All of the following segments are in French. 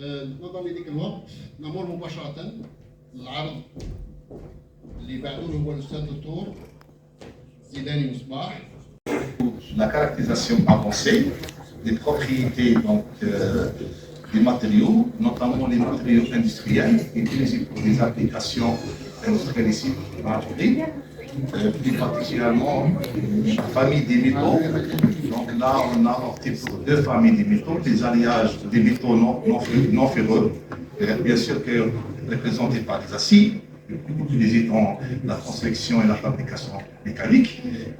نظرا لضيق الوقت نمر مباشرة للعرض اللي بعده هو الأستاذ الدكتور زيداني مصباح. La caractérisation avancée des propriétés donc, des matériaux, notamment les matériaux industriels utilisés pour des applications industrielles ici en Afrique, plus particulièrement la famille des métaux. Donc là, on a opté pour deux familles des métaux, des alliages des métaux non ferreux, bien sûr que représentés par des acides, utilisés dans la construction et la fabrication mécanique.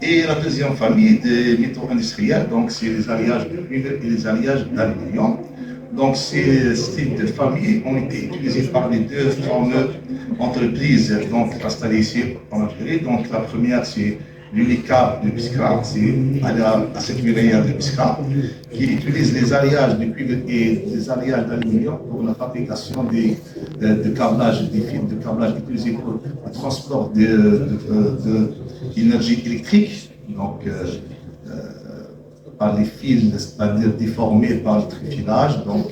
Et la deuxième famille des métaux industriels, donc c'est les alliages de cuivre et les alliages d'aluminium. Donc ces styles de famille ont été utilisés par les deux fameuses entreprises donc, installées ici en Algérie. Donc la première c'est l'UNICAP de Biskra, c'est à cette wilaya de Biskra, qui utilise les alliages de cuivre et les alliages d'aluminium pour la fabrication de câblage, des fils de câblage utilisés pour le transport d'énergie électrique. Donc, par les fils, c'est-à-dire déformés par le trifilage, donc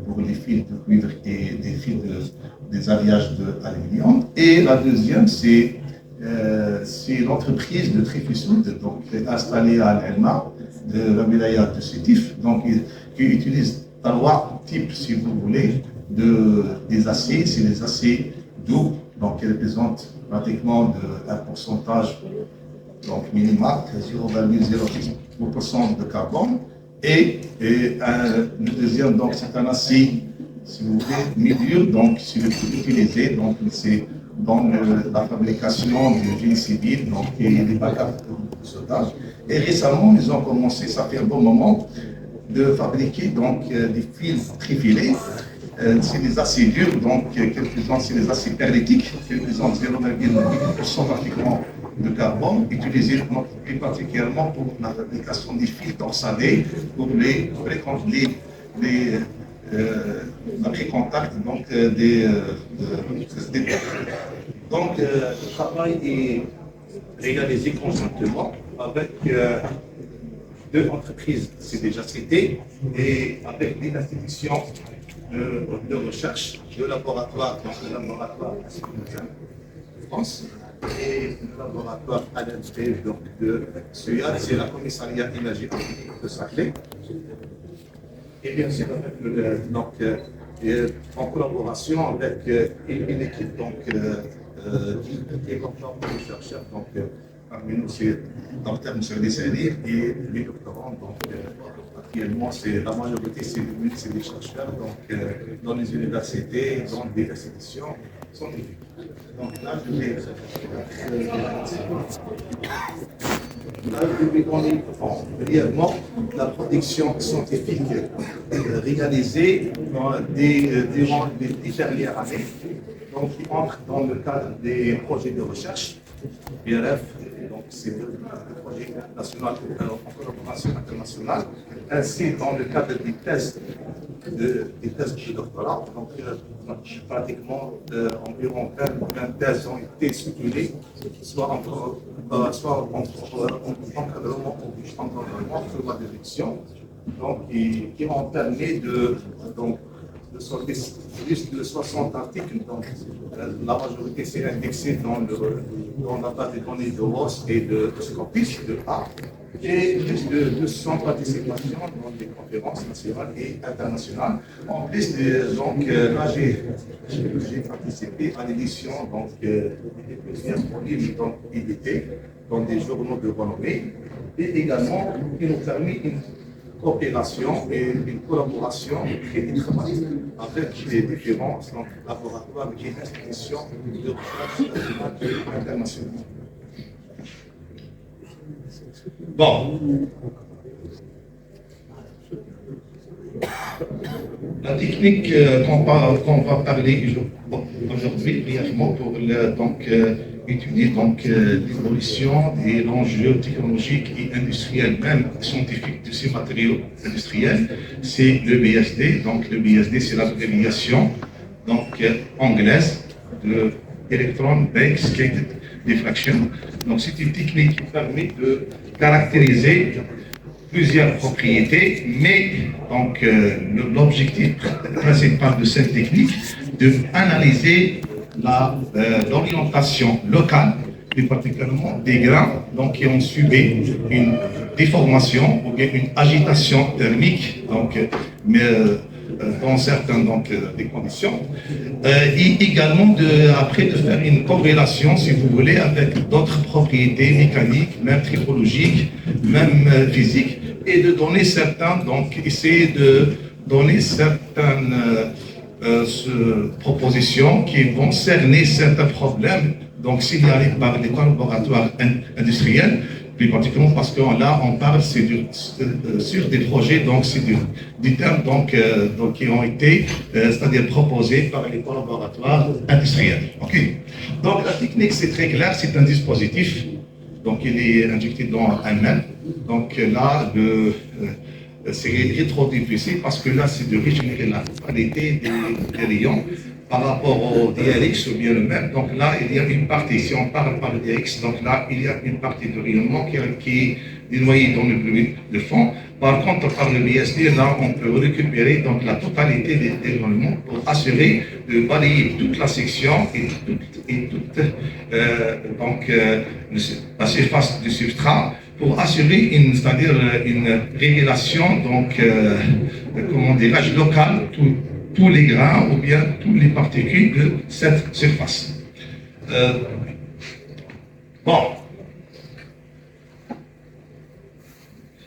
pour les fils de cuivre et des fils des alliages d'aluminium. Et la deuxième, c'est l'entreprise de Trifusud, donc installée à Al-Elma, de la wilaya de Sétif, donc qui utilise trois types, si vous voulez, des aciers. C'est les aciers doux, donc qui représentent pratiquement un pourcentage donc minimal, 0,06% de carbone. Et le deuxième, donc c'est un acier, si vous voulez, milieu, donc c'est le plus utilisé, donc c'est dans la fabrication du génie civil, donc et les bagages de soldage. Et récemment, ils ont commencé, ça fait un bon moment, de fabriquer donc des fils trifilés. C'est des aciers durs, donc quelques-uns c'est des aciers perlitiques, quelques-uns 0,8% pratiquement de carbone, utilisés plus particulièrement pour la fabrication des fils torsadés, pour l'après-contact donc, des donc le travail est réalisé conjointement avec deux entreprises, c'est déjà cité, et avec des institutions de recherche, de laboratoire, donc le laboratoire de France et le laboratoire ADNP donc de SUAD, c'est la commissariat énergie de Saclay. Et bien sûr, donc, en collaboration avec une équipe donc, qui est conforme aux chercheurs. Donc, parmi nous, c'est Dr. M. Dessani et les doctorants. Donc, actuellement, la majorité, c'est des chercheurs donc, dans les universités, dans des institutions scientifiques. Donc là, je vais donner brièvement la production scientifique réalisée durant les dernières années, donc qui entre dans le cadre des projets de recherche, BRF, donc c'est le projet national en collaboration internationale, ainsi dans le cadre des tests de doctorat. Donc, pratiquement environ 20 thèses ont été structurées, soit en encadrement sur la direction, donc qui ont permis de sortir plus de 60 articles. Donc, la majorité s'est indexée dans la base de données de Ross et de Scopus, de A, et plus de 200 participations dans des conférences nationales et internationales. En plus, donc, là, j'ai participé à l'édition des plusieurs livres édités dans des journaux de renommée, et également qui nous permet une coopération et une collaboration très étroite avec les différents laboratoires et institutions de recherche nationales et internationales. Bon. La technique qu'on va parler aujourd'hui brièvement pour étudier l'évolution et l'enjeu technologique et industriel, même scientifique de ces matériaux industriels, c'est le BSD. Donc le BSD, c'est l'abréviation anglaise de Electron Backscatter Diffraction. Donc c'est une technique qui permet de caractériser plusieurs propriétés, mais donc l'objectif principal de cette technique, de analyser l'orientation locale, plus particulièrement des grains donc, qui ont subi une déformation ou bien une agitation thermique, donc, dans certaines des conditions, et également après de faire une corrélation, si vous voulez, avec d'autres propriétés mécaniques, même tripologiques, même physiques, et de donner certains, donc essayer de donner certaines propositions qui vont cerner certains problèmes, donc signalés par les laboratoires industriels, plus particulièrement parce que là on parle sur des projets, donc c'est des termes donc qui ont été c'est-à-dire proposés par les laboratoires industriels. Okay. Donc la technique c'est très clair, c'est un dispositif, donc il est injecté dans un mètre. Donc là c'est trop difficile parce que là c'est de régénérer la qualité des rayons par rapport au DRX ou bien le même. Donc là, il y a une partie, si on parle par le DRX, donc là, il y a une partie de rayonnement qui est noyée dans le bruit de fond. Par contre, par le BSD, là, on peut récupérer donc, la totalité des rayonnements pour assurer de balayer toute la section et toute la surface du substrat pour assurer c'est-à-dire une régulation, donc, comment dirais-je, locale, tous les grains ou bien toutes les particules de cette surface. Bon.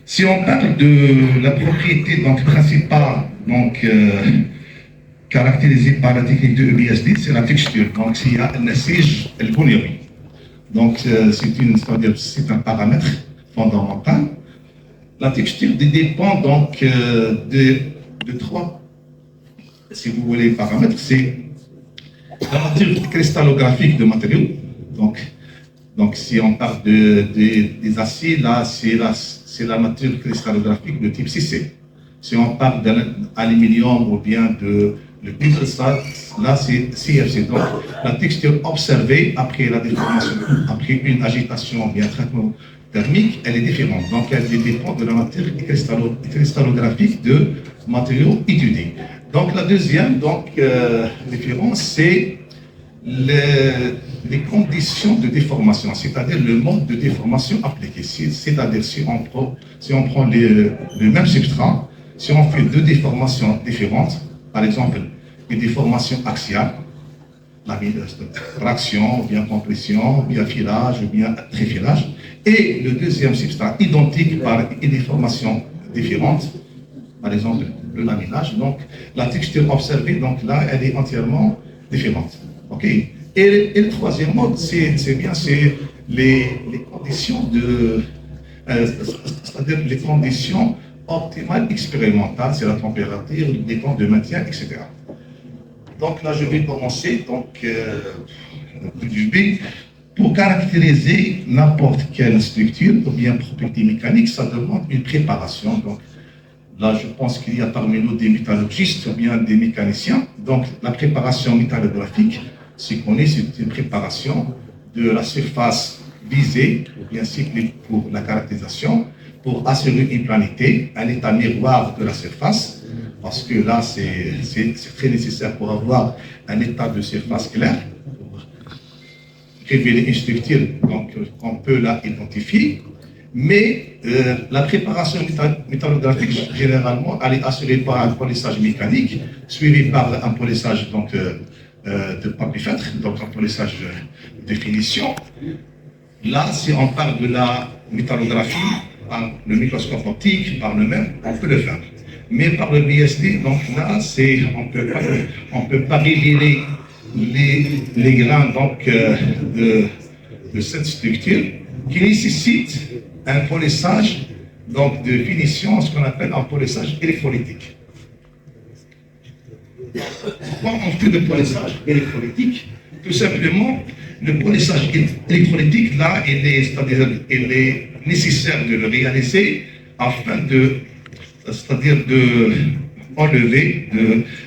Si on parle de la propriété donc, principale donc, caractérisée par la technique de EBSD, c'est la texture. Donc, s'il y a un nessige, elle bouillonne. Donc, c'est un paramètre fondamental. La texture dépend donc de trois, si vous voulez, paramètres. C'est la nature cristallographique de matériaux. Donc si on parle des aciers, là, c'est la nature cristallographique de type 6C. Si on parle d'aluminium ou bien de le piezoelectrode, là, c'est CFC. Donc, la texture observée après la déformation, après une agitation ou bien un traitement thermique, elle est différente. Donc, elle dépend de la nature cristallographique de matériaux étudiés. Donc, la deuxième différence, c'est les conditions de déformation, c'est-à-dire le mode de déformation appliqué. C'est-à-dire si on prend le même substrat, si on fait deux déformations différentes, par exemple, une déformation axiale, la traction, ou bien compression, ou bien filage, ou bien tréfilage, et le deuxième substrat identique par une déformation différente, par exemple le laminage. Donc la texture observée, donc là, elle est entièrement différente. Ok. Et le troisième mode, c'est les conditions c'est-à-dire les conditions optimales expérimentales, c'est la température, les temps de maintien, etc. Donc là, je vais commencer du début. Pour caractériser n'importe quelle structure ou bien propriété mécanique, ça demande une préparation. Donc là, je pense qu'il y a parmi nous des métallurgistes ou bien des mécaniciens. Donc la préparation métallographique, c'est une préparation de la surface visée ou bien ciblée pour la caractérisation, pour assurer une planité, un état miroir de la surface, parce que là, c'est très nécessaire pour avoir un état de surface clair, pour révéler une structure, donc on peut la identifier. Mais la préparation métallographique, généralement, elle est assurée par un polissage mécanique, suivi par un polissage de papier feutre, donc un polissage de finition. Là, si on parle de la métallographie, par le microscope optique, par le même, on peut le faire. Mais par le BSD, donc là, on peut pas révéler les grains donc, de cette structure qui nécessite un polissage donc, de finition, ce qu'on appelle un polissage électrolytique. Pourquoi on fait le polissage électrolytique? Tout simplement, le polissage électrolytique, là, il est nécessaire de le réaliser afin c'est-à-dire de enlever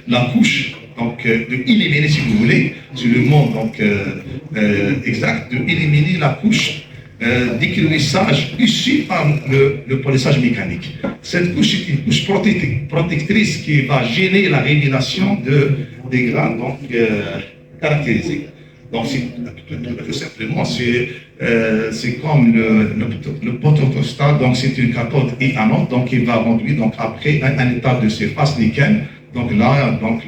la couche, donc de éliminer, si vous voulez, sur le mot donc, exact, de éliminer la couche d'écrouissage issu par le polissage mécanique. Cette couche est une couche protectrice qui va gêner la révélation des grains donc, caractérisés. Donc, tout simplement, c'est comme le photostat, donc c'est une cathode et anode, donc il va renduire donc, après un état de surface nickel. Donc là, donc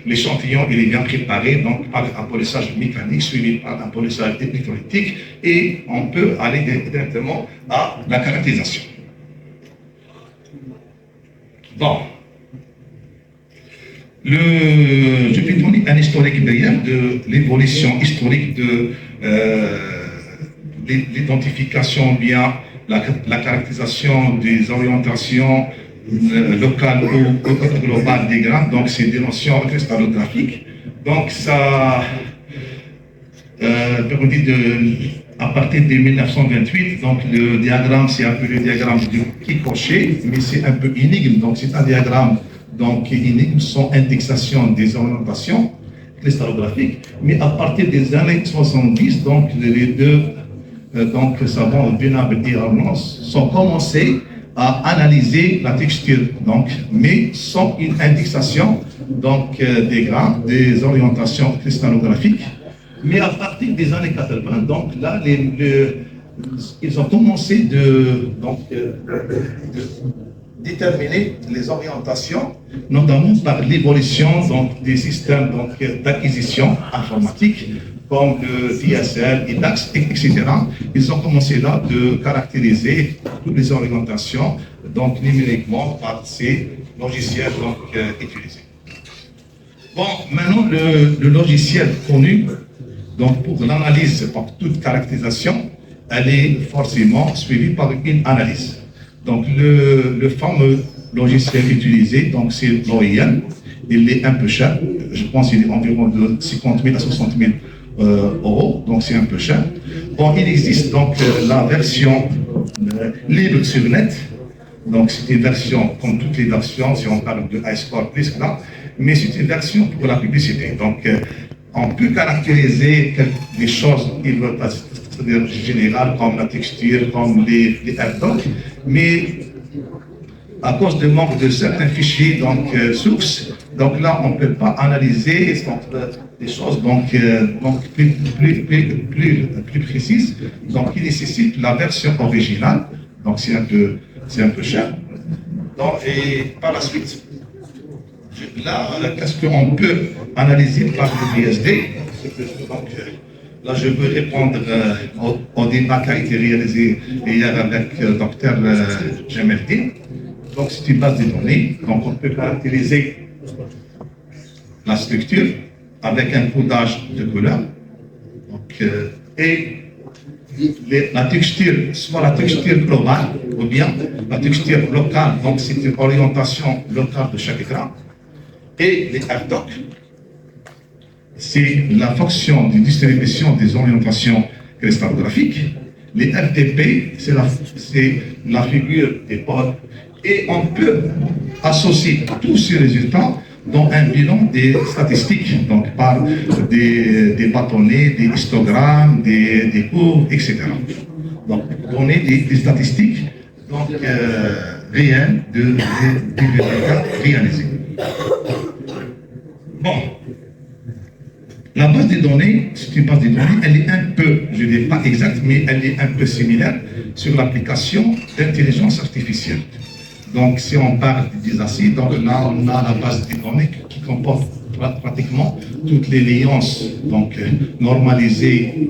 l'échantillon il est bien préparé donc par un polissage mécanique suivi par un polissage électrolytique et on peut aller directement à la caractérisation. Bon. Je vais donner un historique bref de l'évolution historique de l'identification bien la caractérisation des orientations locales ou globales des grains, donc c'est des notions cristallographiques. Donc ça à partir de 1928, donc le diagramme c'est un peu le diagramme du Kikochet, mais c'est un peu énigme, donc c'est un diagramme donc énigme sans indexation des orientations cristallographiques, mais à partir des années 70, donc les deux donc savants Venable et Arnaud sont commencés à analyser la texture, donc, mais sans une indexation donc, des grains, des orientations cristallographiques. Mais à partir des années 80, donc là, ils ont commencé de déterminer les orientations, notamment par l'évolution des systèmes d'acquisition informatique, comme le DSL, IDAX, etc. Ils ont commencé là de caractériser toutes les orientations donc, numériquement par ces logiciels donc, utilisés. Bon, maintenant, le logiciel connu donc, pour l'analyse, pour toute caractérisation, elle est forcément suivie par une analyse. Donc, le fameux logiciel utilisé, donc c'est l'OIM, il est un peu cher, je pense qu'il est environ de 50 000 à 60 000 euros, donc c'est un peu cher. Bon, il existe donc la version libre sur net, donc c'est une version, comme toutes les versions, si on parle de iScore plus là, mais c'est une version pour la publicité. Donc, on peut caractériser des choses générales comme la texture, comme les AirDocs, mais à cause du manque de certains fichiers donc, sources, donc là on ne peut pas analyser des choses donc, plus précises, donc qui nécessitent la version originale, donc c'est un peu cher. Donc, et par la suite, là, qu'est-ce qu'on peut analyser par le BSD? Donc, là, je veux répondre au débat qui a été réalisé hier avec le docteur Gemeldi. Donc, c'est une base de données. Donc, on peut caractériser la structure avec un codage de couleurs. Donc, et la texture, soit la texture globale ou bien la texture locale. Donc, c'est une orientation locale de chaque écran. Et les AirDocs, c'est la fonction de distribution des orientations cristallographiques. Les FTP, c'est la figure des pôles. Et on peut associer tous ces résultats dans un bilan des statistiques, donc par des bâtonnets, des histogrammes, des courbes, etc. Donc, donner des statistiques donc, réelles des résultats réalisés. Bon. La base de données, c'est une base de données, elle est un peu, je ne dis pas exacte, mais elle est un peu similaire sur l'application d'intelligence artificielle. Donc, si on parle des acides, donc là, on a la base de données qui comporte pratiquement toutes les liances donc, normalisées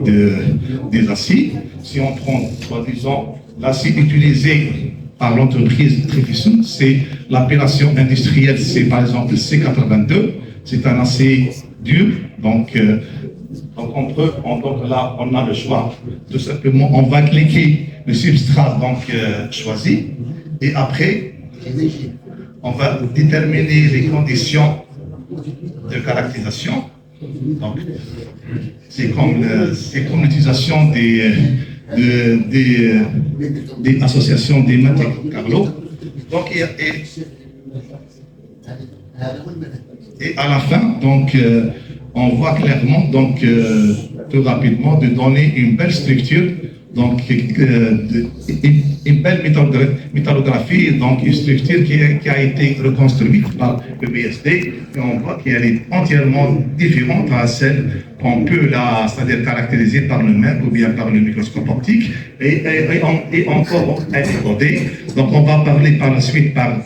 des acides. Si on prend, soi-disant, l'acide utilisé par l'entreprise Trifisum, c'est l'appellation industrielle, c'est par exemple C82, c'est un acide dur, donc là, on a le choix. Tout simplement, on va cliquer le substrat donc, choisi, et après, on va déterminer les conditions de caractérisation. Donc, c'est comme l'utilisation des associations des Monte-Carlo. Donc, et à la fin, donc, on voit clairement, donc, tout rapidement, de donner une belle structure donc une belle métallographie, donc une structure qui a été reconstruite par le BSD, et on voit qu'elle est entièrement différente à celle qu'on peut c'est-à-dire caractériser par le MEP ou bien par le microscope optique, et encore décodée. Donc on va parler par la suite par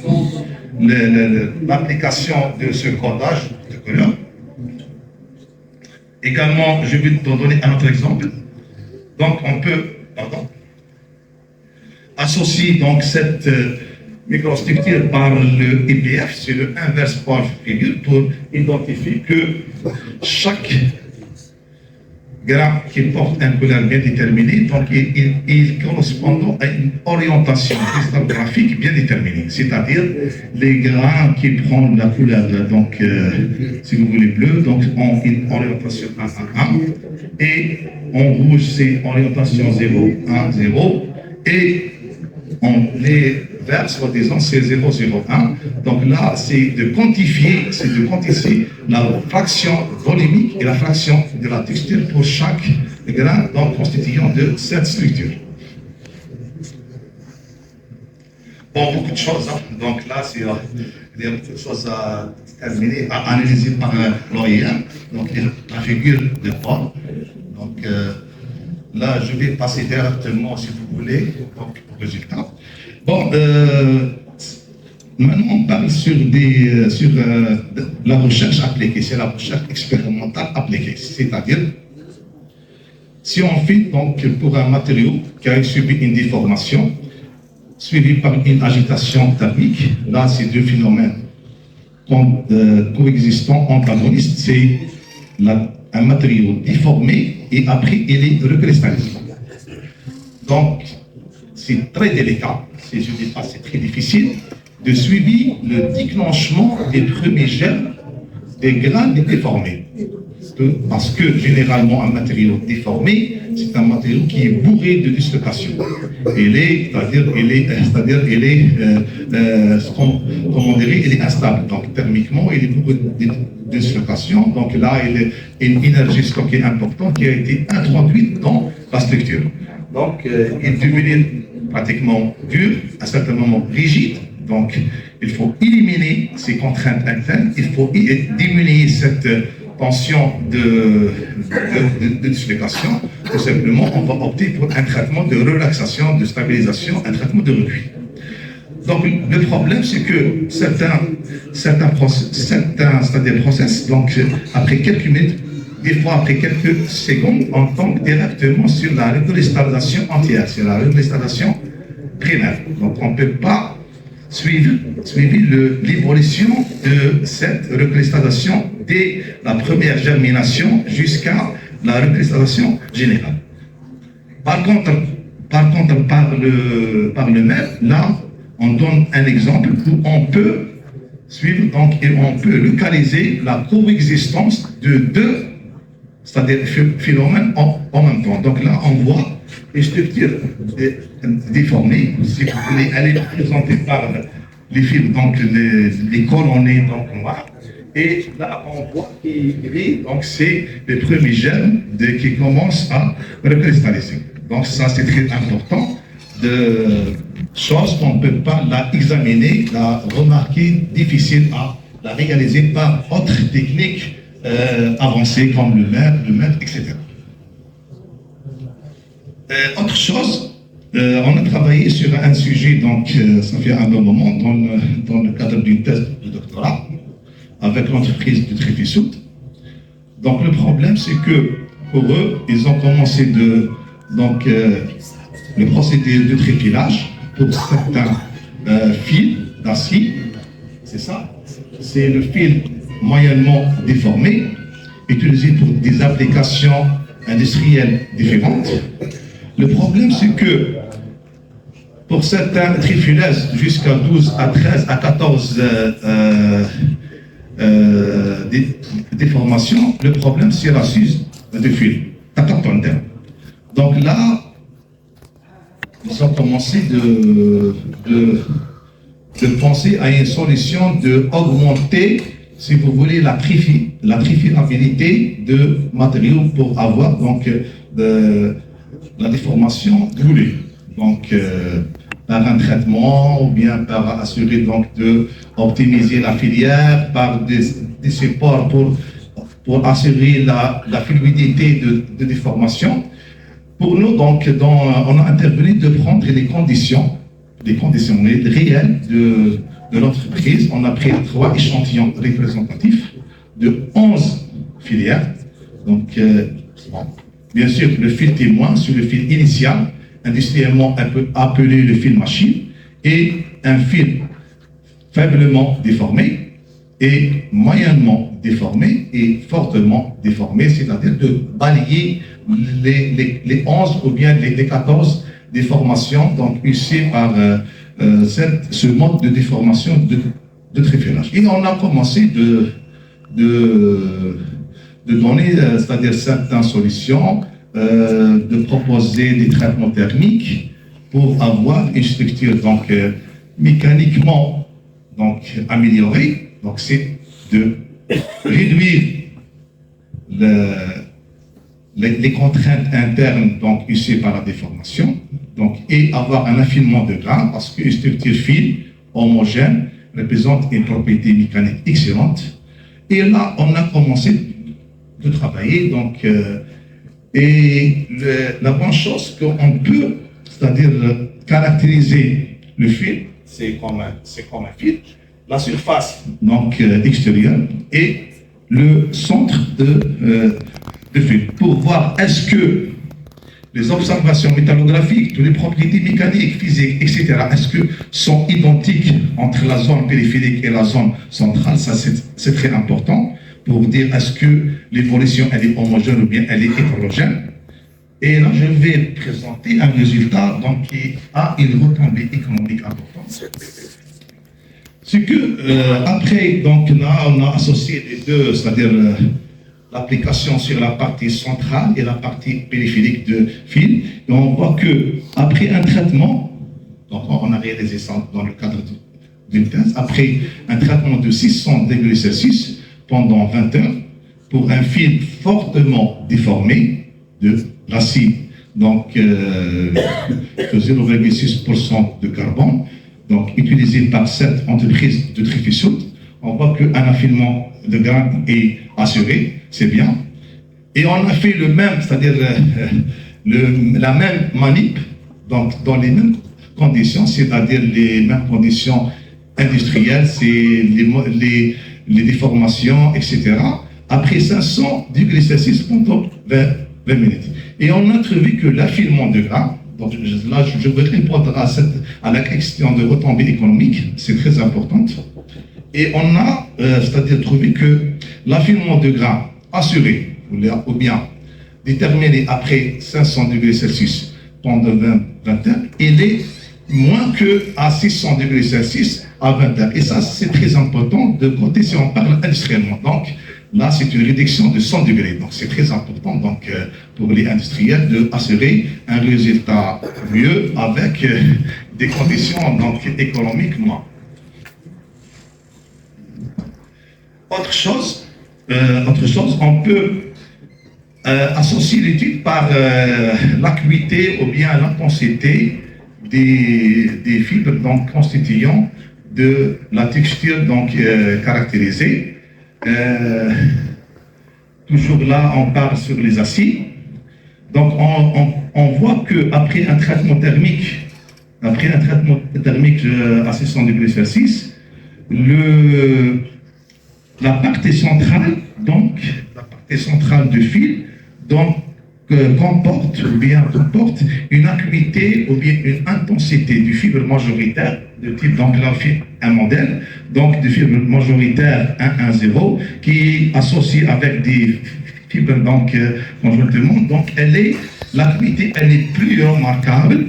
l'application de ce codage de couleur. Également, je vais te donner un autre exemple. Donc, on peut associer donc cette microstructure par le IPF, c'est le inverse point figure, pour identifier que chaque grain qui porte un couleur bien déterminé, donc il correspond à une orientation cristallographique bien déterminée, c'est-à-dire les grains qui prennent la couleur, donc si vous voulez bleu, donc ont une orientation 1, 1, 1, et en rouge c'est orientation 0, 1, 0, et les verts, soi-disant, c'est 0, 0, 1. Donc là, c'est de quantifier la fraction volumique et la fraction de la texture pour chaque grain donc, constituant de cette structure. Bon, beaucoup de choses. Hein. Donc là, il y a beaucoup de choses à terminer, à analyser par l'OIM. Donc la figure de forme. Donc là, je vais passer directement, si vous voulez, donc, au résultat. Bon, maintenant on parle sur la recherche appliquée, c'est la recherche expérimentale appliquée, c'est-à-dire si on fait donc pour un matériau qui a subi une déformation, suivi par une agitation thermique, là c'est deux phénomènes coexistants, antagonistes, c'est un matériau déformé et après il est recristallisé. Donc, c'est très délicat, je dis pas, c'est très difficile de suivre le déclenchement des premiers germes des grains déformés. Parce que généralement, un matériau déformé, c'est un matériau qui est bourré de dislocation. Il est instable. Donc, thermiquement, il est bourré de dislocation. Donc là, il y a une énergie stockée importante qui a été introduite dans la structure. Donc, il devient pratiquement dur, à un certain moment rigide. Donc, il faut éliminer ces contraintes internes, il faut diminuer cette tension de dislocation. Tout simplement, on va opter pour un traitement de relaxation, de stabilisation, un traitement de recuit. Donc, le problème, c'est que certains process, donc, après quelques minutes, des fois après quelques secondes, on tombe directement sur la recristallisation entière, sur la recristallisation primaire. Donc, on ne peut pas suivre l'évolution de cette recristallisation dès la première germination jusqu'à la recristallisation générale. Par contre, par le MEP, là, on donne un exemple où on peut suivre donc, et on peut localiser la coexistence de deux, c'est-à-dire phénomènes en même temps. Donc là, on voit les structures déformées, si vous voulez, elle est représentée par les fils, donc les colonnées donc noires. Et là, on voit donc c'est les premiers germes qui commencent à recristalliser. Donc ça, c'est très important. De choses qu'on ne peut pas la examiner, la remarquer, difficile à la réaliser par autres techniques avancées comme le MEP, etc. Autre chose, on a travaillé sur un sujet, donc ça fait un bon moment, dans le cadre d'une thèse de doctorat, avec l'entreprise de Tréfissout. Donc le problème, c'est que pour eux, ils ont commencé le procédé de tréfilage pour certains fils d'acier, c'est ça, c'est le fil moyennement déformé, utilisé pour des applications industrielles différentes. Le problème, c'est que pour certains trifilaises, jusqu'à 12 à 13 à 14 déformations, le problème, c'est la suze de fil. Donc là, ils ont commencé de penser à une solution d'augmenter, si vous voulez, la trifilabilité de matériaux pour avoir donc la déformation voulue. Donc, par un traitement ou bien par assurer donc de optimiser la filière, par des supports pour assurer la fluidité de déformation. Pour nous, donc, on a intervenu de prendre les conditions réelles de l'entreprise. On a pris 3 échantillons représentatifs de 11 filières. Donc, bien sûr, le fil témoin sur le fil initial, industriellement appelé le fil machine, et un fil faiblement déformé et moyennement déformé et fortement déformé, c'est-à-dire de balayer les 11 ou bien les 14 déformations donc usées par ce mode de déformation de tréfilage. Et on a commencé de donner, c'est-à-dire certaines solutions, de proposer des traitements thermiques pour avoir une structure donc mécaniquement donc améliorée. Donc c'est de réduire les contraintes internes donc usées par la déformation, donc et avoir un affinement de grains parce qu'une structure fine homogène représente une propriété mécanique excellente. Et là on a commencé de travailler donc et la bonne chose qu'on peut, c'est-à-dire caractériser le fil, c'est comme un fil, la surface donc extérieure et le centre de fil, pour voir est-ce que les observations métallographiques, toutes les propriétés mécaniques, physiques, etc., est-ce que sont identiques entre la zone périphérique et la zone centrale. Ça c'est très important pour dire est-ce que l'évolution elle est homogène ou bien elle est hétérogène. Et là, je vais présenter un résultat donc, qui a une retombée économique importante. C'est que après, donc là, on a associé les deux, c'est-à-dire l'application sur la partie centrale et la partie périphérique de fil. Et on voit que après un traitement, donc on a réalisé ça dans le cadre d'une thèse, après un traitement de 600 degrés Celsius pendant 20 heures pour un fil fortement déformé de l'acide, donc de 0,6% de carbone, donc utilisé par cette entreprise de Trifissoud. On voit qu'un affinement de grains est assuré, c'est bien. Et on a fait le même, c'est-à-dire la même manip, donc dans les mêmes conditions, c'est-à-dire les mêmes conditions industrielles, c'est les déformations, etc. Après 500 degrés Celsius pendant 20 minutes. Et on a trouvé que l'affilement de grains, donc là je vais répondre à la question de retombée économique, c'est très importante. Et on a, c'est-à-dire trouvé que l'affilement de grains assuré, ou bien déterminé après 500 degrés Celsius pendant 20 heures, il est moins qu'à 600 degrés Celsius à 20 heures. Et ça, c'est très important de compter si on parle industriellement. Donc, là, c'est une réduction de 100 degrés. Donc, c'est très important donc, pour les industriels d'assurer un résultat mieux avec des conditions donc, économiques moins. Autre chose, on peut associer l'étude par l'acuité ou bien l'intensité des fibres donc, constituant de la texture donc, caractérisée. Toujours là, on parle sur les acides. Donc, on voit qu'après un traitement thermique, à 600 degrés Celsius, la partie centrale, donc, la partie centrale du fil, donc, comporte une acuité ou bien une intensité du fibre majoritaire de type, donc là, un modèle, donc de fibre majoritaire 1,10 qui est associé avec des fibres donc conjointement, donc l'acuité elle est plus remarquable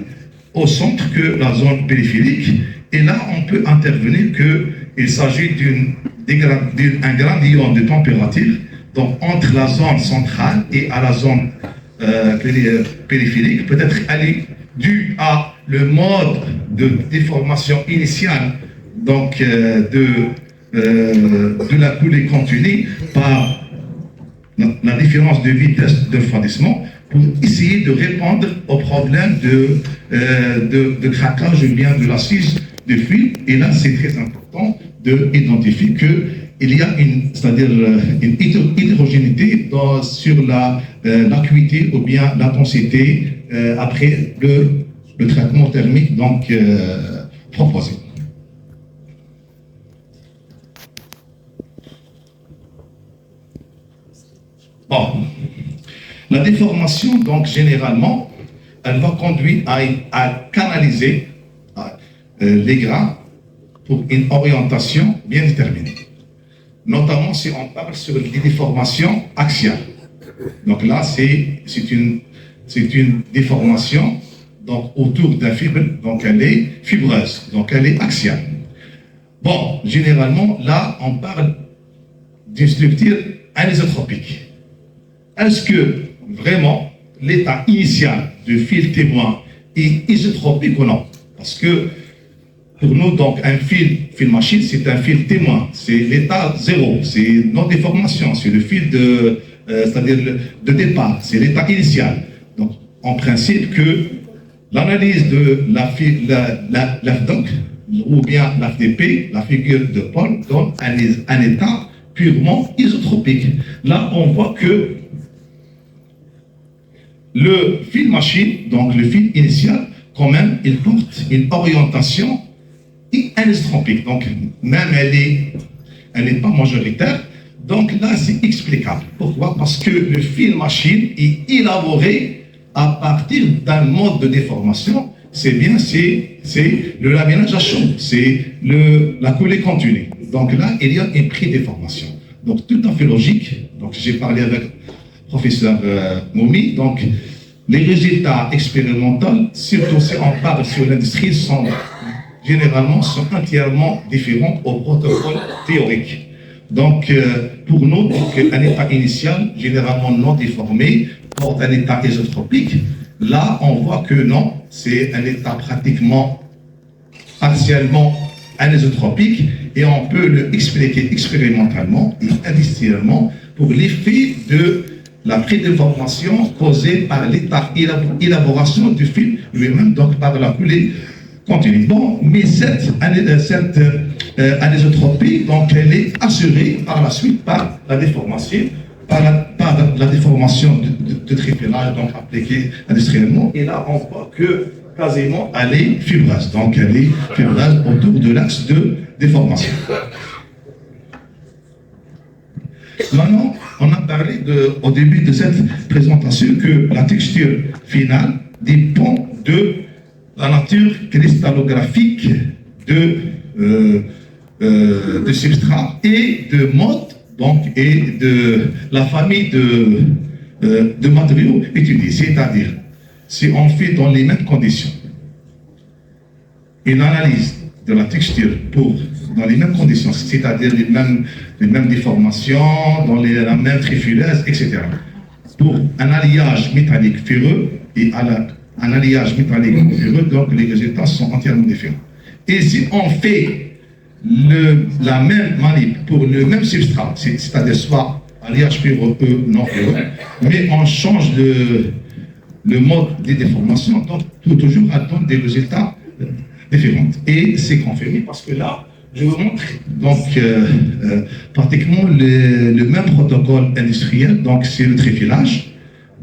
au centre que la zone périphérique, et là on peut intervenir qu'il s'agit d'un gradient de température donc entre la zone centrale et à la zone périphérique. Peut-être elle est due à le mode de déformation initiale donc de la coulée continue par la différence de vitesse de refroidissement pour essayer de répondre au problème de craquage ou bien de l'assise de fil. Et là, c'est très important d'identifier qu'il y a une hétérogénéité sur l'acuité ou bien l'intensité après le traitement thermique donc, proposé. Bon, la déformation, donc généralement, elle va conduire à canaliser les grains pour une orientation bien déterminée. Notamment si on parle sur les déformations axiales. Donc là, c'est une déformation donc, autour d'un fibre, donc elle est fibreuse, donc elle est axiale. Bon, généralement, là, on parle d'une structure anisotropique. Est-ce que vraiment l'état initial du fil témoin est isotropique ou non? Parce que pour nous, donc, un fil machine, c'est un fil témoin. C'est l'état zéro, c'est non-déformation, c'est le fil c'est-à-dire de départ, c'est l'état initial. Donc, en principe que l'analyse de l'AFDOC, ou bien l'AFDP, la figure de Paul, donne un état purement isotropique. Là, on voit que le fil machine, donc le fil initial, quand même, il porte une orientation anisotropique. Donc, même elle n'est pas majoritaire. Donc là, c'est explicable. Pourquoi? Parce que le fil machine est élaboré à partir d'un mode de déformation. C'est le laminage à chaud, c'est la coulée continue. Donc là, il y a une pré-déformation. Donc tout à fait logique. Donc j'ai parlé avec le professeur Moumi. Donc les résultats expérimentaux, surtout si on parle sur l'industrie, sont entièrement différents au protocole théorique. Donc, pour nous, un état initial, généralement non déformé, porte un état isotropique. Là, on voit que non, c'est un état pratiquement partiellement anisotropique et on peut le expliquer expérimentalement et industriellement pour l'effet de la prédéformation causée par l'état élaboration du fil lui-même, donc par la coulée continue. Bon, mais cette anisotropie, donc elle est assurée par la suite par la déformation, par la déformation de trifélage, donc appliquée industriellement. Et là, on voit que quasiment elle est fibreuse, donc elle est fibreuse autour de l'axe de déformation. Maintenant, on a parlé au début de cette présentation que la texture finale dépend de la nature cristallographique de substrat et de mode, donc, et de la famille de matériaux étudiés. C'est-à-dire, si on fait dans les mêmes conditions une analyse de la texture dans les mêmes conditions, c'est-à-dire les mêmes déformations, dans la même trifileuse, etc. Pour un alliage métallique ferreux et un alliage métallique ferreux, donc les résultats sont entièrement différents. Et si on fait la même manip pour le même substrat, c'est-à-dire soit alliage ferreux non ferreux, mais on change le mode de déformation, donc toujours à donner des résultats différents. Et c'est confirmé parce que là, je vous montre donc pratiquement le même protocole industriel, donc c'est le trifilage.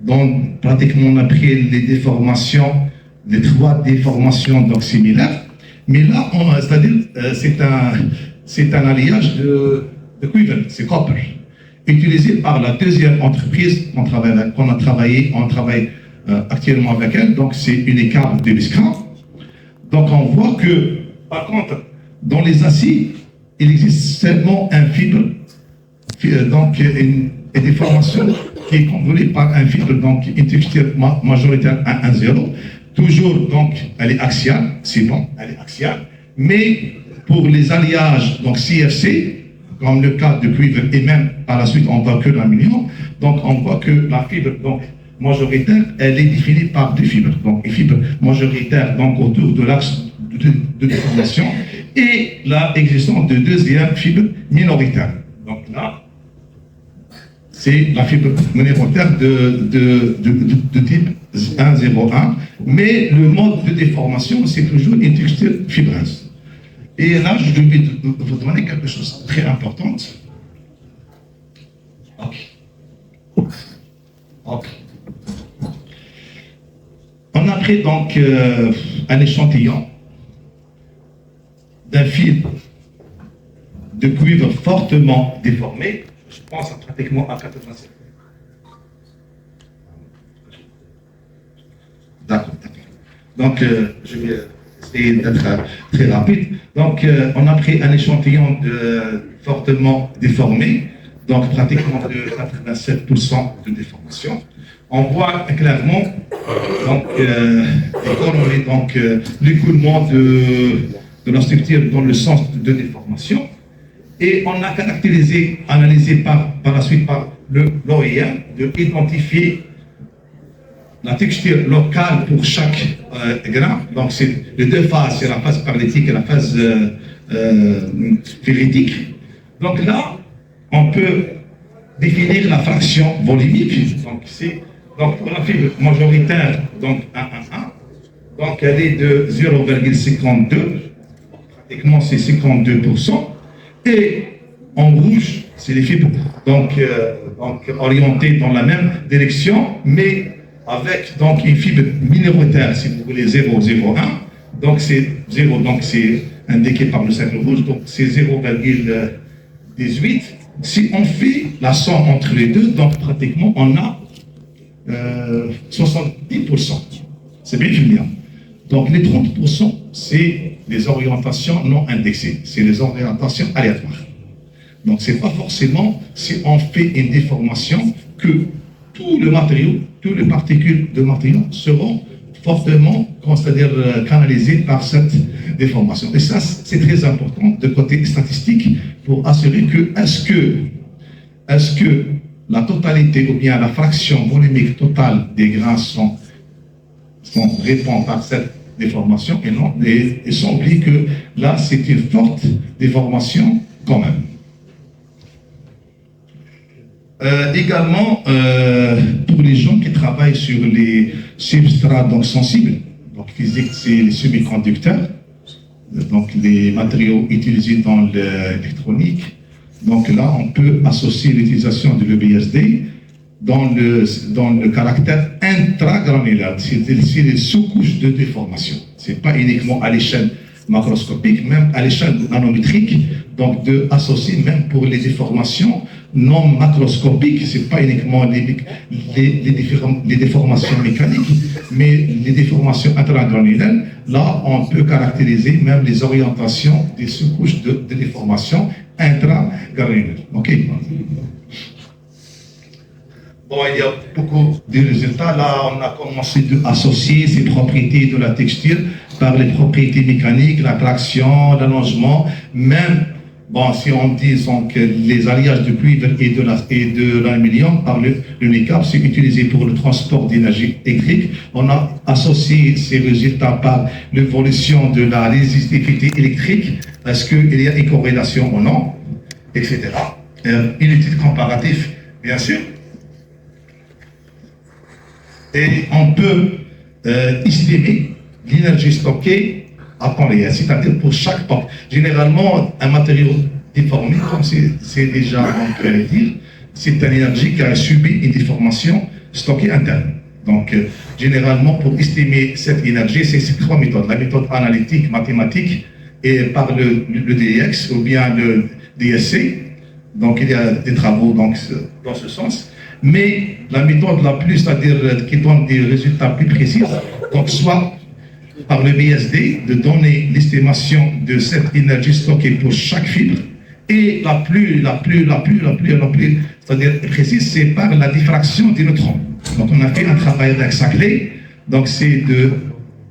Donc pratiquement on a pris les déformations, les 3 déformations donc similaires, mais là c'est-à-dire c'est un alliage de cuivre, c'est copper, utilisé par la deuxième entreprise qu'on travaille actuellement avec elle, donc c'est une écart de Biscra. Donc on voit que par contre dans les acides, il existe seulement un fibre, donc une déformation qui est contrôlée par un fibre, donc une texture majoritaire 1,0. Toujours, donc, elle est axiale, c'est bon, elle est axiale. Mais pour les alliages, donc CFC, comme le cas de cuivre, et même par la suite, on voit que l'aluminium, donc on voit que la fibre, donc, majoritaire, elle est définie par 2 fibres. Donc, une fibre majoritaire, donc, autour de l'axe de déformation, et l'existence de deuxième fibre minoritaire. Donc là, c'est la fibre minérotaire de type 101, mais le mode de déformation, c'est toujours une texture fibreuse. Et là, je vais vous demander quelque chose de très important. Ok. On a pris donc un échantillon d'un fil de cuivre fortement déformé, je pense pratiquement à 87. D'accord. Donc, je vais essayer d'être très rapide. Donc, on a pris un échantillon fortement déformé, donc pratiquement de 87% de déformation. On voit clairement donc, l'écoulement de la structure dans le sens de déformation. Et on a caractérisé, analysé par la suite par l'OIM, d'identifier la texture locale pour chaque grain. Donc, c'est les deux phases, c'est la phase parlétique et la phase ferritique. Donc là, on peut définir la fraction volumique. Donc pour la fibre majoritaire, donc 1,1, donc elle est de 0,52, pratiquement c'est 52%. Et en rouge, c'est les fibres donc orientées dans la même direction, mais avec donc une fibre minérotaire, si vous voulez, 0,01. Donc c'est 0, donc c'est indiqué par le cercle rouge, donc c'est 0,18. Si on fait la somme entre les deux, donc pratiquement on a 70%. C'est bien fini. Donc les 30%, c'est les orientations non indexées, c'est les orientations aléatoires. Donc c'est pas forcément si on fait une déformation que tous les matériaux, toutes les particules de matériaux seront fortement, c'est-à-dire canalisées par cette déformation. Et ça, c'est très important de côté statistique pour assurer que est-ce que la totalité ou bien la fraction volumique totale des grains sont répond par cette déformation et non, et sans oublier que là, c'est une forte déformation quand même. Également, pour les gens qui travaillent sur les substrats donc sensibles, donc physique, c'est les semi-conducteurs, donc les matériaux utilisés dans l'électronique. Donc là, on peut associer l'utilisation de l'EBSD dans le caractère intragranulaire, c'est les sous-couches de déformation. Ce n'est pas uniquement à l'échelle macroscopique, même à l'échelle nanométrique, donc associer même pour les déformations non macroscopiques, ce n'est pas uniquement les déformations mécaniques, mais les déformations intragranulaires. Là, on peut caractériser même les orientations des sous-couches de déformation intragranulaire. Ok. Bon, il y a beaucoup de résultats. Là, on a commencé à associer ces propriétés de la texture par les propriétés mécaniques, la traction, l'allongement, même, bon, si on dit que les alliages de cuivre et de l'aluminium par le NICAP, c'est utilisé pour le transport d'énergie électrique. On a associé ces résultats par l'évolution de la résistivité électrique. Est-ce qu'il y a une corrélation ou non, etc. Une étude comparative, bien sûr. Et on peut estimer l'énergie stockée à temps réel, c'est-à-dire pour chaque pompe. Généralement, un matériau déformé, comme c'est déjà on peut le dire, c'est une énergie qui a subi une déformation stockée interne. Donc, généralement, pour estimer cette énergie, c'est trois méthodes. La méthode analytique, mathématique, et par le DX ou bien le DSC. Donc, il y a des travaux donc, dans ce sens. Mais la méthode la plus, c'est-à-dire qui donne des résultats plus précis, donc soit par le BSD, de donner l'estimation de cette énergie stockée pour chaque fibre, et la plus, c'est-à-dire précise, c'est par la diffraction des neutrons. Donc on a fait un travail avec Saclay, donc c'est de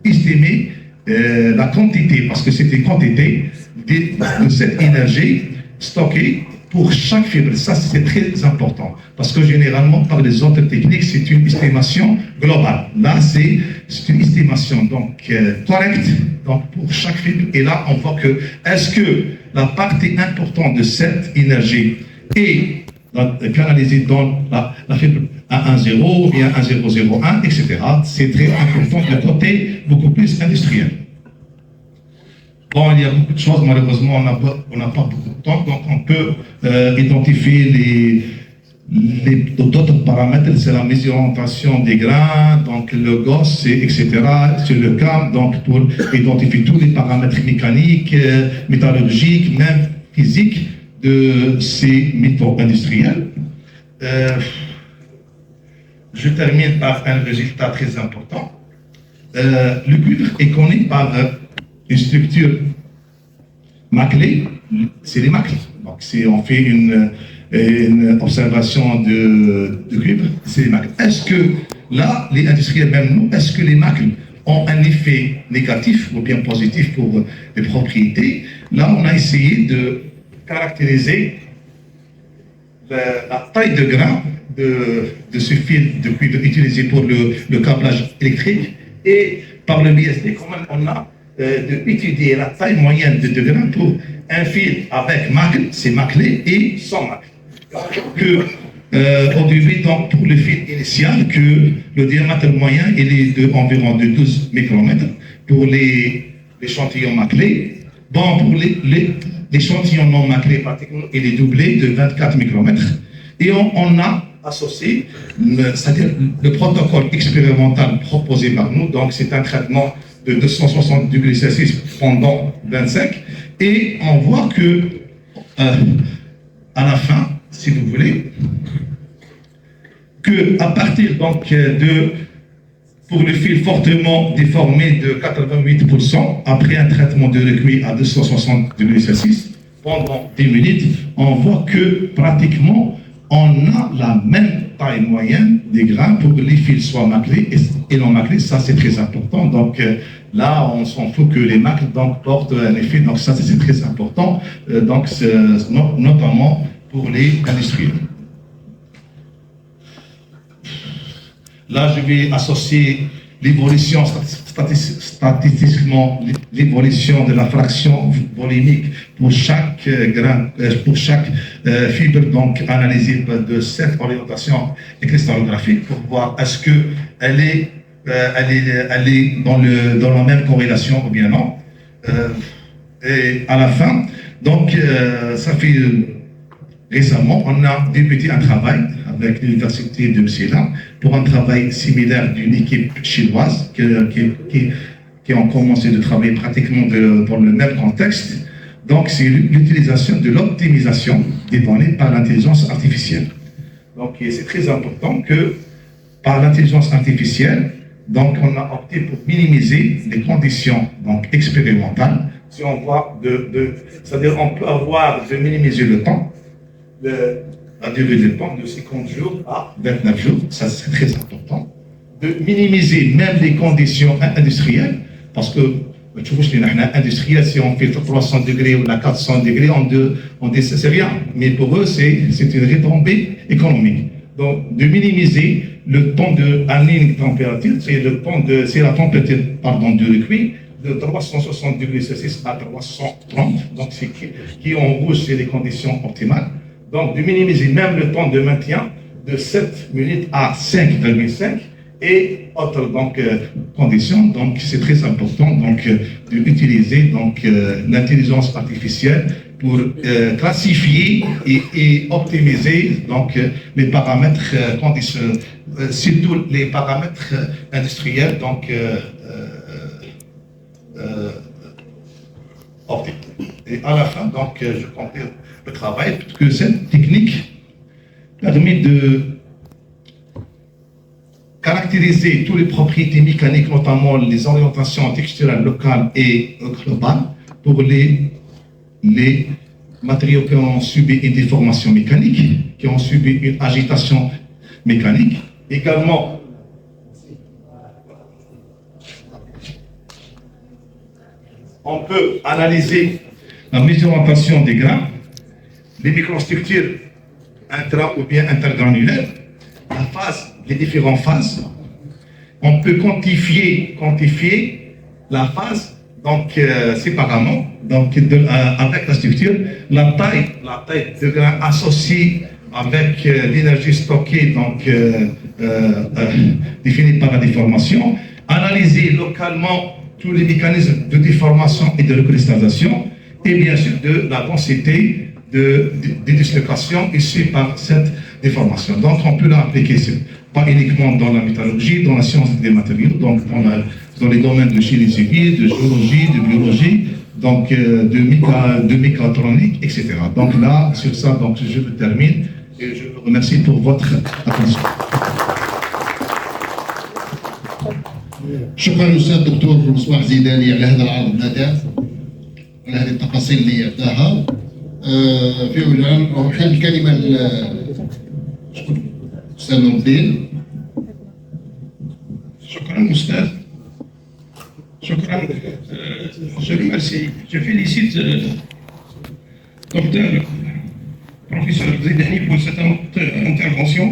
estimer la quantité, parce que c'est une quantité de cette énergie stockée pour chaque fibre. Ça, c'est très important. Parce que généralement, par les autres techniques, c'est une estimation globale. Là, c'est une estimation donc, correcte donc, pour chaque fibre. Et là, on voit que est-ce que la partie importante de cette énergie est canalisé dans la fibre 110 ou bien 1001, etc. C'est très important de côté beaucoup plus industriel. Bon, il y a beaucoup de choses, malheureusement, on n'a pas beaucoup de temps, donc on peut identifier d'autres paramètres, c'est la mesuration des grains, donc le GOS, etc. C'est le CAM, donc pour identifier tous les paramètres mécaniques, métallurgiques, même physiques de ces métaux industriels. Je termine par un résultat très important. Le cuivre est connu par une structure maclée, c'est les macles. Donc si on fait une observation de cuivre, c'est les macles. Est-ce que là, les industriels, même nous, est-ce que les macles ont un effet négatif ou bien positif pour les propriétés? Là, on a essayé de caractériser la taille de grain de ce fil de cuivre utilisé pour le câblage électrique, et par le BSD, quand même, on a d'étudier la taille moyenne de grains pour un fil avec macle, c'est maclé, et sans macle. Au début, donc, pour le fil initial, que le diamètre moyen il est environ de 12 micromètres pour l'échantillon maclé. Bon, pour l'échantillon non maclé, pratiquement, il est doublé de 24 micromètres. Et on a associé, c'est-à-dire le protocole expérimental proposé par nous, donc c'est un traitement de 260 degrés Celsius pendant 25, et on voit que à la fin, si vous voulez, que à partir donc pour le fil fortement déformé de 88%, après un traitement de recueil à 260 degrés Celsius, pendant 10 minutes, on voit que pratiquement on a la même taille moyenne des grains pour que les fils soient maclés et non maclés. Ça, c'est très important. Donc là, on s'en fout que les macles donc, portent un effet. Donc ça, c'est très important, donc, notamment pour les industriels. Là, je vais associer l'évolution statistiquement, l'évolution de la fraction volumique pour chaque grain, pour chaque fibre, donc analysée de cette orientation cristallographique pour voir est-ce qu'elle est, elle est dans la même corrélation ou bien non. Et à la fin, donc ça fait récemment, on a débuté un travail avec l'université de Msila pour un travail similaire d'une équipe chinoise qui ont commencé de travailler pratiquement dans le même contexte. Donc, c'est l'utilisation de l'optimisation des données par l'intelligence artificielle. Donc, c'est très important que par l'intelligence artificielle, donc, on a opté pour minimiser les conditions donc, expérimentales. Si on voit c'est-à-dire on peut avoir de minimiser le temps, la durée de temps de 50 jours à 29 jours, ça c'est très important. De minimiser même les conditions industrielles, parce que tu vois, industriel, si on fait 300 degrés ou 400 degrés, on dit c'est rien. Mais pour eux, c'est une retombée économique. Donc, de minimiser le temps de ligne température, c'est la température de recueil de 360 degrés Celsius à 330. Donc, c'est qui en rouge, c'est les conditions optimales. Donc, de minimiser même le temps de maintien de 7 minutes à 5,5 et autres donc, conditions. Donc, c'est très important donc, d'utiliser l'intelligence artificielle pour classifier et optimiser donc, les paramètres conditionnels, surtout les paramètres industriels donc, optiques. Et à la fin, donc, je conclue le travail, parce que cette technique permet de caractériser toutes les propriétés mécaniques, notamment les orientations texturales locales et globales, pour les matériaux qui ont subi une déformation mécanique, qui ont subi une agitation mécanique. Également, on peut analyser la mésoorientation des grains, les microstructures intra- ou bien intergranulaires, la phase, les différentes phases. On peut quantifier la phase donc, séparément, donc avec la structure, la taille de grain associée avec l'énergie stockée, donc définie par la déformation, analyser localement tous les mécanismes de déformation et de recristallisation, et bien sûr de la densité de dislocation issue par cette déformation. Donc on peut l'appliquer pas uniquement dans la métallurgie, dans la science des matériaux, donc dans les domaines de génie civil, de géologie, de biologie, donc de mécatronique, etc. Donc là, sur ça, donc je me termine et je vous remercie pour votre attention. شكرا للاستاذ الدكتور مصباح زيداني على هذا العرض النادر على هذه التفاصيل اللي اعطاها. في الان احيل الكلمه للاستاذ نور الدين. شكرا أستاذ. شكرا. Je remercie. Je félicite docteur professeur Zidani pour cette intervention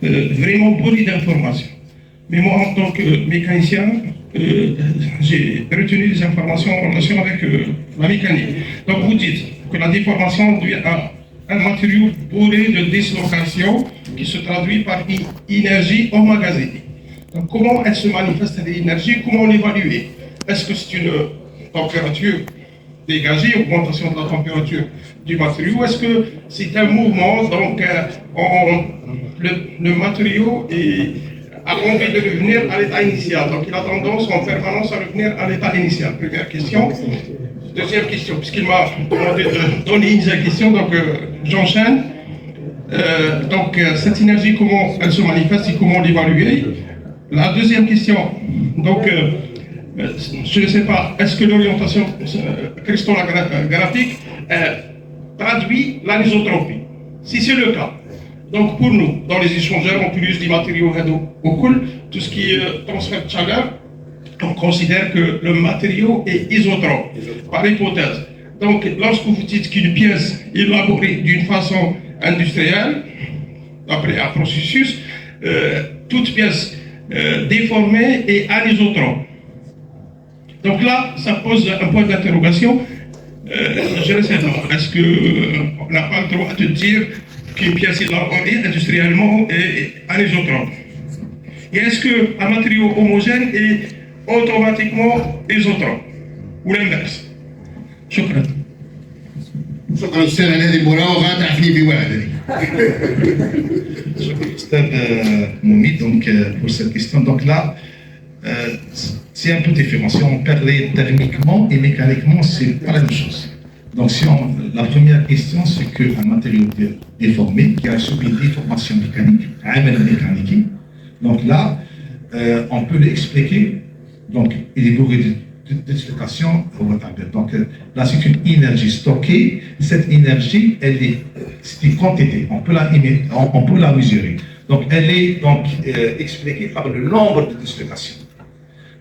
vraiment bourrée d'informations. Mais moi, en tant que mécanicien, j'ai retenu des informations en relation avec la mécanique. Donc vous dites que la déformation devient un matériau bourré de dislocation qui se traduit par une énergie emmagasinée. Donc comment elle se manifeste l'énergie, comment l'évaluer? Est-ce que c'est une température dégagée, augmentation de la température du matériau? Est-ce que c'est un mouvement, donc le matériau a envie de revenir à l'état initial, donc il a tendance en permanence à revenir à l'état initial? Première question. Deuxième question, puisqu'il m'a demandé de donner une question, donc j'enchaîne. Donc cette énergie, comment elle se manifeste et comment l'évaluer? La deuxième question, donc je ne sais pas, est-ce que l'orientation cristallographique traduit l'anisotropie? Si c'est le cas, donc pour nous, dans les échangeurs, on utilise des matériaux cool, tout ce qui est transfert de chaleur, on considère que le matériau est isotrope, par hypothèse. Donc lorsque vous dites qu'une pièce est élaborée d'une façon industrielle, après un processus, toute pièce déformée est anisotrope. Donc là, ça pose un point d'interrogation. Je ne sais pas, est-ce qu'on n'a pas le droit de dire qu'une pièce élaborée industriellement est anisotrope? Et est-ce qu'un matériau homogène est automatiquement isotrope? Ou l'inverse? شكرا. شكرا استاذ على هذه المراوغه تعرفني بوعدني. Stade Moumi, donc pour cette question. Donc là, c'est un peu différent. Si on parlait thermiquement et mécaniquement, c'est pas la même chose. Donc la première question, c'est qu'un matériau déformé qui a subi une déformation mécanique, mécanique. Donc là, on peut l'expliquer. Donc il est bourré d'explication. Donc là, c'est une énergie stockée. Cette énergie, c'est une quantité. On peut la mesurer. Donc elle est donc expliquée par le nombre de dislocations.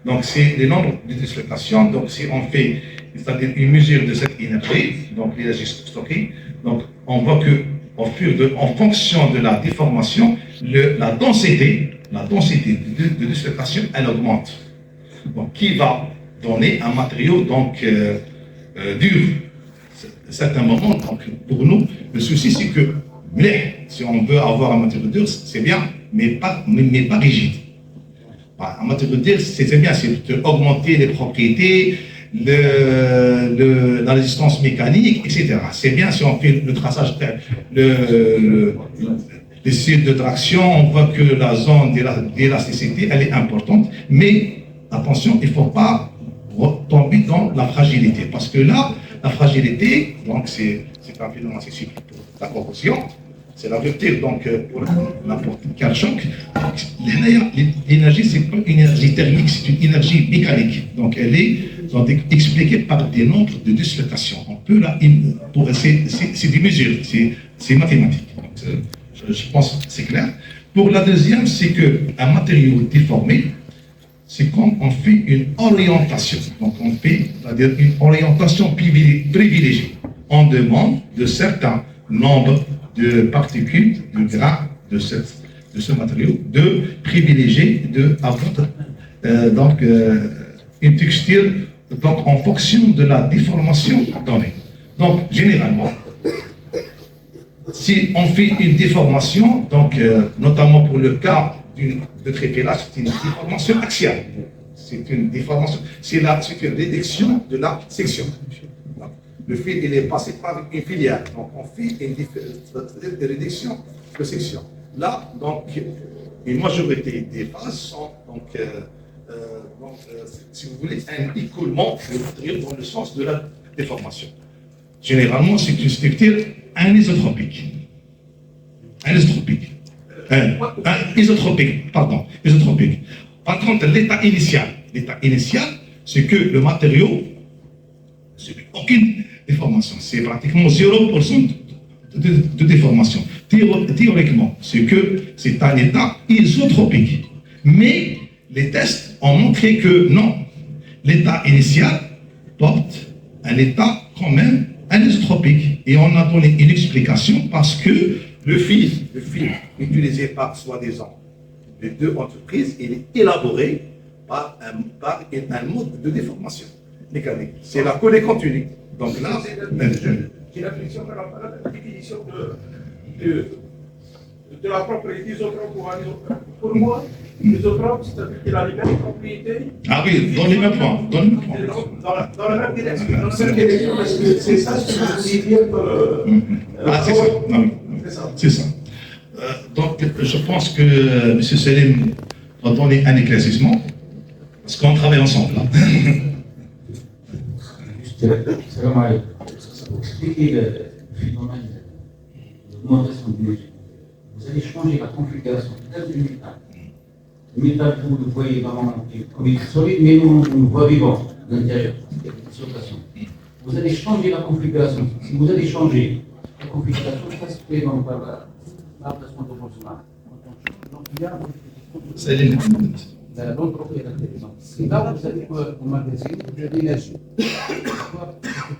Donc c'est le nombre de dislocations. Donc si on fait, c'est-à-dire une mesure de cette énergie, donc l'énergie stockée, donc on voit que en fonction de la déformation, la densité de dislocation, elle augmente. Donc qui va donner un matériau donc dur. À certains moments, donc pour nous, le souci c'est que si on veut avoir un matériau dur, c'est bien, mais pas rigide. Un matériau dur, c'est bien, c'est augmenter les propriétés, la résistance mécanique, etc. C'est bien si on fait le traçage, les sites de traction, on voit que la zone d'élasticité, elle est importante, mais attention, il ne faut pas tomber dans la fragilité, parce que là, la fragilité, donc c'est un phénomène accessible pour la corrosion, c'est la rupture, donc pour n'importe quel choc. L'énergie, c'est pas une énergie thermique, c'est une énergie mécanique. Donc elle est donc, expliquée par des nombres de dislocations. On peut là, c'est des mesures, c'est mathématique. Donc, je pense que c'est clair. Pour la deuxième, c'est qu'un matériau déformé, c'est quand on fait une orientation. Donc on fait, c'est-à-dire une orientation privilégiée. On demande de certains nombres de particules, de grains de ce matériau, de privilégier, avoir une texture donc, en fonction de la déformation donnée. Donc généralement, si on fait une déformation, donc notamment pour le cas de trépied-là, c'est une déformation axiale. C'est une déformation, c'est une réduction de la section. Le fil, il est passé par une filière, donc on fait une réduction de section. Là, donc, une majorité des phases sont si vous voulez, un écoulement du matériau dans le sens de la déformation. Généralement, c'est une structure anisotropique. Isotropique. Par contre, l'état initial, c'est que le matériau, c'est aucune déformation. C'est pratiquement 0% de déformation. Théoriquement, c'est que c'est un état isotropique. Mais les tests ont montré que non, l'état initial porte un état quand même anisotropique. Et on a donné une explication parce que le fil utilisé par soi-disant les deux entreprises, il est élaboré par un mode de déformation mécanique. C'est la collée continue. Donc là, j'ai la définition de la propriété isotrope ou anisotrope. Pour moi, l'isotrope, c'est-à-dire qu'il a les mêmes propriétés. Ah oui, dans les mêmes points. Dans la même direction. Parce que c'est ça ce que je veux dire. C'est ça. C'est ça. Donc, je pense que M. Selim va donner un éclaircissement, parce qu'on travaille ensemble là. Salam alaikum. Pour expliquer le phénomène de l'augmentation de l'énergie, vous allez changer la configuration totale du métal. Le métal, vous le voyez vraiment comme il est solide, mais nous, on le voit vivant à l'intérieur. Il y a une dislocation. Vous allez changer la configuration. Si vous allez changer la configuration, ça se fait donc par l'adaptation de Boltzmann. Donc il y a l'entropiété. C'est là où vous allez emmagasiner de l'énergie.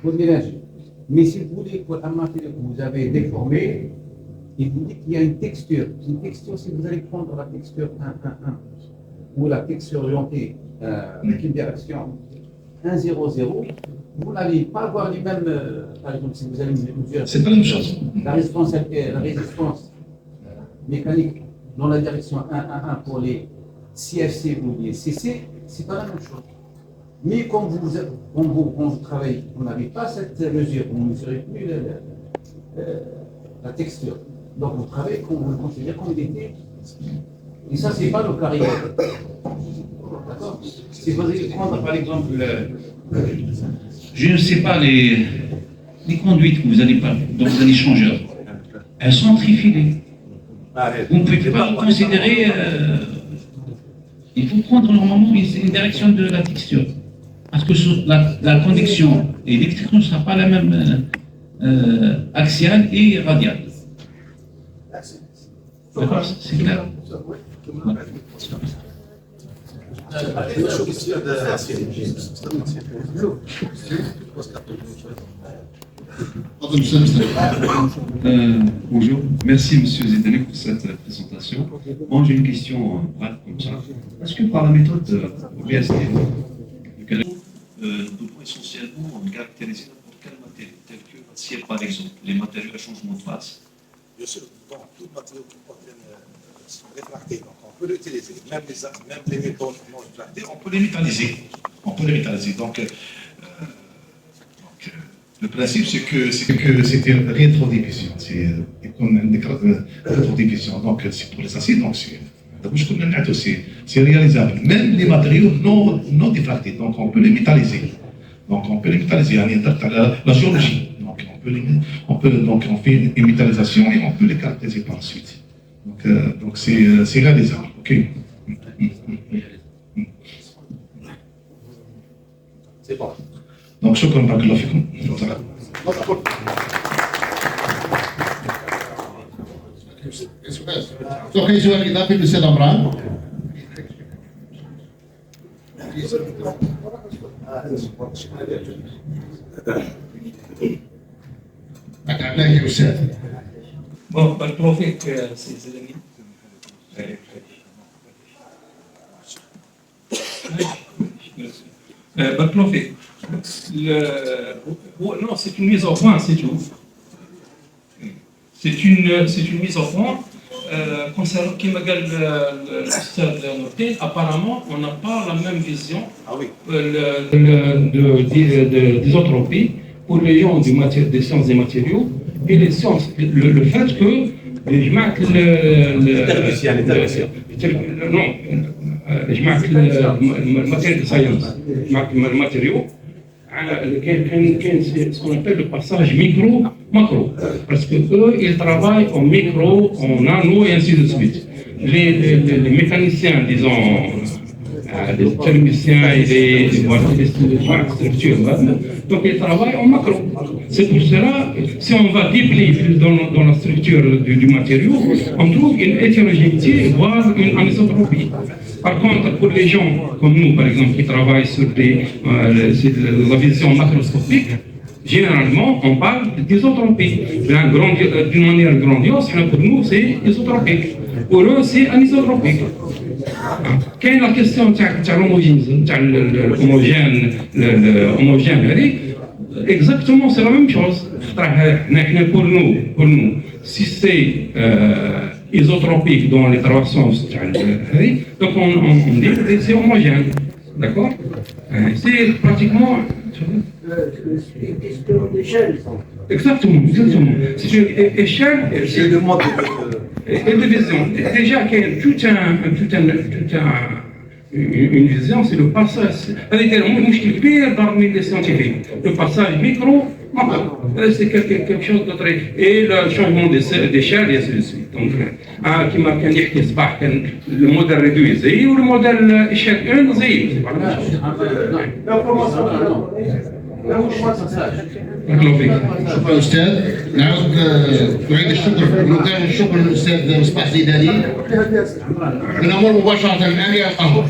Pour l'énergie. Mais si vous voulez, pour un matériau que vous avez déformé, il vous dit qu'il y a une texture. Une texture, si vous allez prendre la texture 1-1-1 ou la texture orientée avec une direction 1-0-0, vous n'allez pas avoir les mêmes. Par exemple, si vous allez mesurer. C'est pas la même chose. La résistance mécanique dans la direction 1-1-1 pour les CFC ou les CC, c'est pas la même chose. Mais quand vous travaillez, vous n'avez pas cette mesure, vous ne mesurez plus la texture. Donc vous travaillez comme vous le considérez comme il était. Et ça, c'est pas le carrière. D'accord? Si vous allez prendre par exemple je ne sais pas, les conduites que vous allez pas, dont vous allez changer, elles sont trifilées. Vous ne pouvez pas considérer. Il faut prendre normalement une direction de la texture. Parce que la conduction et l'extraction ne sera pas la même axiale et radiale. D'accord? C'est clair? Bonjour, merci M. Zidane pour cette présentation. Moi j'ai une question brève comme ça. Est-ce que par la méthode OBSD, nous devons essentiellement caractériser n'importe quel matériau, tel que l'acier par exemple, les matériaux à changement de phase? Bien sûr, donc tout matériau qui sont réfractés, donc on peut l'utiliser. Même les métaux non réfractés, on peut les métalliser. Donc, le principe, c'est que c'est une rétrodivision. C'est une rétrodivision. Donc, c'est pour les aciers, donc c'est réalisable. Même les matériaux non diffractés, donc on peut les métalliser. La géologie. Donc, on fait une métallisation et on peut les caractériser par la suite. Donc c'est réalisable. Ok. C'est bon. Donc, شكرا بارك الله فيكم. Toch سؤال إضافي للسيد عمران؟ أتعبناك يا أستاذ. Bon, بارك الله فيك سي زلمي. بارك الله فيك. Non, c'est une mise au point, c'est tout. c'est une mise au point. Concernant qui m'a dit apparemment, on n'a pas la même vision des autres pays pour les gens des sciences des matériaux et les sciences. Le fait que les matériaux, ce qu'on appelle le passage micro-macro, parce que eux, ils travaillent en micro, en nano et ainsi de suite. Les mécaniciens, disons, les théoriciens et les structures, donc ils travaillent en macro. C'est pour cela, si on va déplier dans la structure du matériau, on trouve une hétérogénéité, voire une anisotropie. Par contre, pour les gens comme nous, par exemple, qui travaillent sur la vision macroscopique, généralement, on parle d'isotropie. D'une manière grandiose, pour nous, c'est isotropique. Pour eux, c'est anisotropique. Quelle est la question de l'homogène? Exactement, c'est la même chose. Pour nous, si c'est isotropique dans les traversions, donc on dit que c'est homogène. D'accord? C'est pratiquement. C'est une question d'échelle. Exactement. C'est une échelle et de mode de vision. Déjà, qu'il y a une vision, c'est le passage. C'est parmi les scientifiques. Le passage micro, c'est quelque chose d'autre. Et le changement d'échelle, et ainsi de suite. Donc, qui m'a dit le modèle réduit, ou le modèle échelle 1, c'est شكرا أستاذ. نعود نعيد الشكر للأستاذ مصباح زيداني. نمر مباشرة الآن إلى القهوة.